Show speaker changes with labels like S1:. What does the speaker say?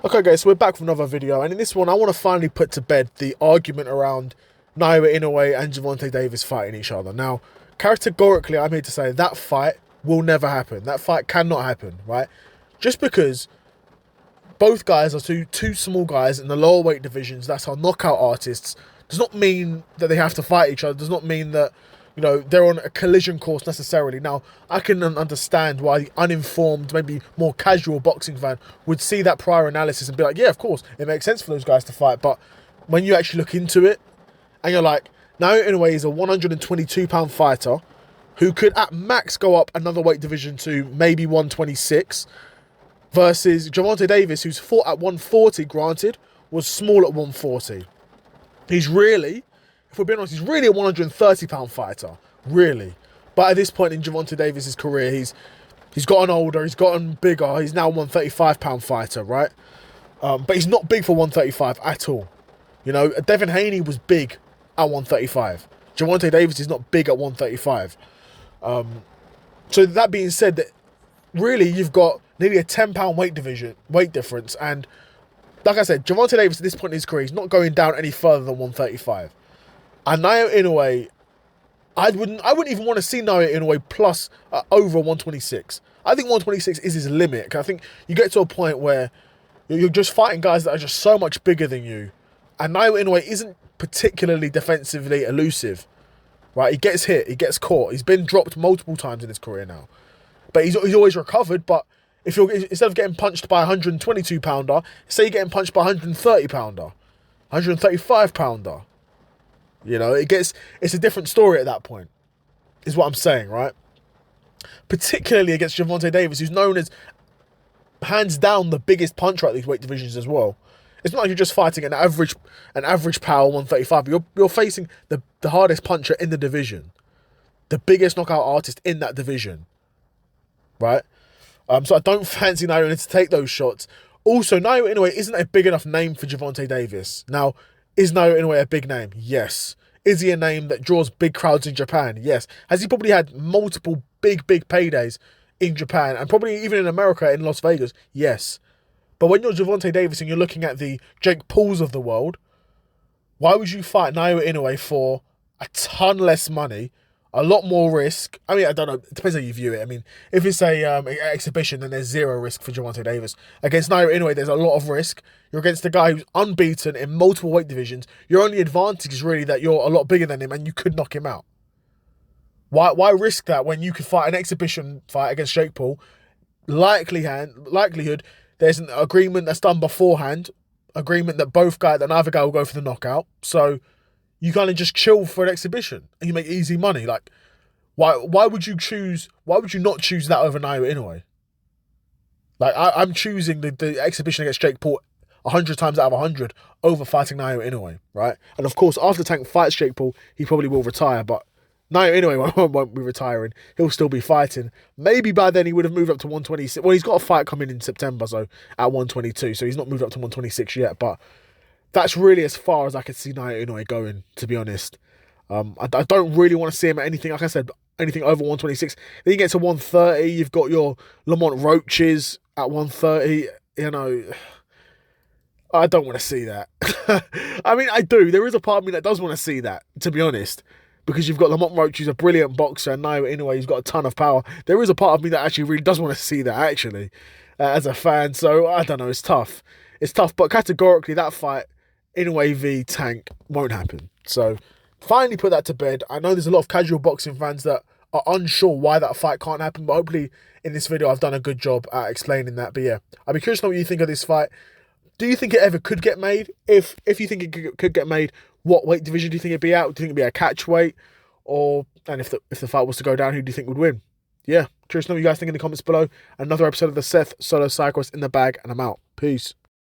S1: Okay guys, so we're back with another video, and in this one I want to finally put to bed the argument around Naoya Inoue and Gervonta Davis fighting each other. Now, categorically I'm here to say that fight will never happen. That fight cannot happen, right? Just because both guys are two small guys in the lower weight divisions that are knockout artists does not mean that they have to fight each other, does not mean that, you know, they're on a collision course necessarily. Now, I can understand why the uninformed, maybe more casual boxing fan would see that prior analysis and be like, yeah, of course, it makes sense for those guys to fight. But when you actually look into it, and you're like, Naoya Inoue is a 122-pound fighter who could at max go up another weight division to maybe 126, versus Gervonta Davis, who's fought at 140, granted, was small at 140. He's really, if we're being honest, he's really a 130-pound fighter, really. But at this point in Gervonta Davis's career, he's gotten older, he's gotten bigger. He's now a 135-pound fighter, right? But he's not big for 135 at all. You know, Devin Haney was big at 135. Gervonta Davis is not big at 135. So that being said, that really you've got nearly a 10-pound weight difference, and like I said, Gervonta Davis at this point in his career, he's not going down any further than 135. And Naoya Inoue, I wouldn't even want to see Naoya Inoue plus over 126. I think 126 is his limit. 'Cause I think you get to a point where you're just fighting guys that are just so much bigger than you, and Naoya Inoue isn't particularly defensively elusive, right? He gets hit, he gets caught, he's been dropped multiple times in his career now, but he's always recovered. But if you're, instead of getting punched by a 122-pounder, say you're getting punched by a 130-pounder, 135-pounder. You know, it's a different story at that point, is what I'm saying, right? Particularly against Gervonta Davis, who's known as hands down the biggest puncher at these weight divisions as well. It's not like you're just fighting an average power 135. You're facing the hardest puncher in the division, the biggest knockout artist in that division, right? So I don't fancy Naoya Inoue to take those shots. Also, Naoya Inoue isn't a big enough name for Gervonta Davis. Now, is Naoya Inoue a big name? Yes. Is he a name that draws big crowds in Japan? Yes. Has he probably had multiple big paydays in Japan and probably even in America, in Las Vegas? Yes. But when you're Gervonta Davis and you're looking at the Jake Pauls of the world, why would you fight Naoya Inoue for a ton less money, a lot more risk? I mean, I don't know. It depends how you view it. I mean, if it's a exhibition, then there's zero risk for Gervonta Davis. Against Naoya Inoue, there's a lot of risk. You're against a guy who's unbeaten in multiple weight divisions. Your only advantage is really that you're a lot bigger than him and you could knock him out. Why risk that when you could fight an exhibition fight against Jake Paul? Likelihood, there's an agreement that's done beforehand, agreement that neither guy will go for the knockout. So you kind of just chill for an exhibition and you make easy money. Like, why would you not choose that over Naoya Inoue? Like, I'm choosing the exhibition against Jake Paul 100 times out of 100 over fighting Naoya Inoue, right? And of course, after Tank fights Jake Paul, he probably will retire, but Naoya Inoue won't be retiring. He'll still be fighting. Maybe by then he would have moved up to 126. Well, he's got a fight coming in September, so at 122, so he's not moved up to 126 yet, but that's really as far as I could see Naoya Inoue going, to be honest. I don't really want to see him at anything, like I said, anything over 126. Then you get to 130, you've got your Lamont Roaches at 130, you know. I don't want to see that. I mean, I do. There is a part of me that does want to see that, to be honest. Because you've got Lamont Roach, who's a brilliant boxer, and Naoya Inoue, who's got a ton of power. There is a part of me that actually really does want to see that, actually, as a fan. So, I don't know, it's tough. It's tough, but categorically, that fight, Inoue v Tank, won't happen. So, finally put that to bed. I know there's a lot of casual boxing fans that are unsure why that fight can't happen, but hopefully in this video I've done a good job at explaining that. But yeah, I'd be curious to know what you think of this fight. Do you think it ever could get made? If you think it could get made, what weight division do you think it'd be at? Do you think it'd be a catch weight? And if the fight was to go down, who do you think would win? Yeah, curious to know what you guys think in the comments below. Another episode of the Seth Solo Cyclist in the bag, and I'm out. Peace.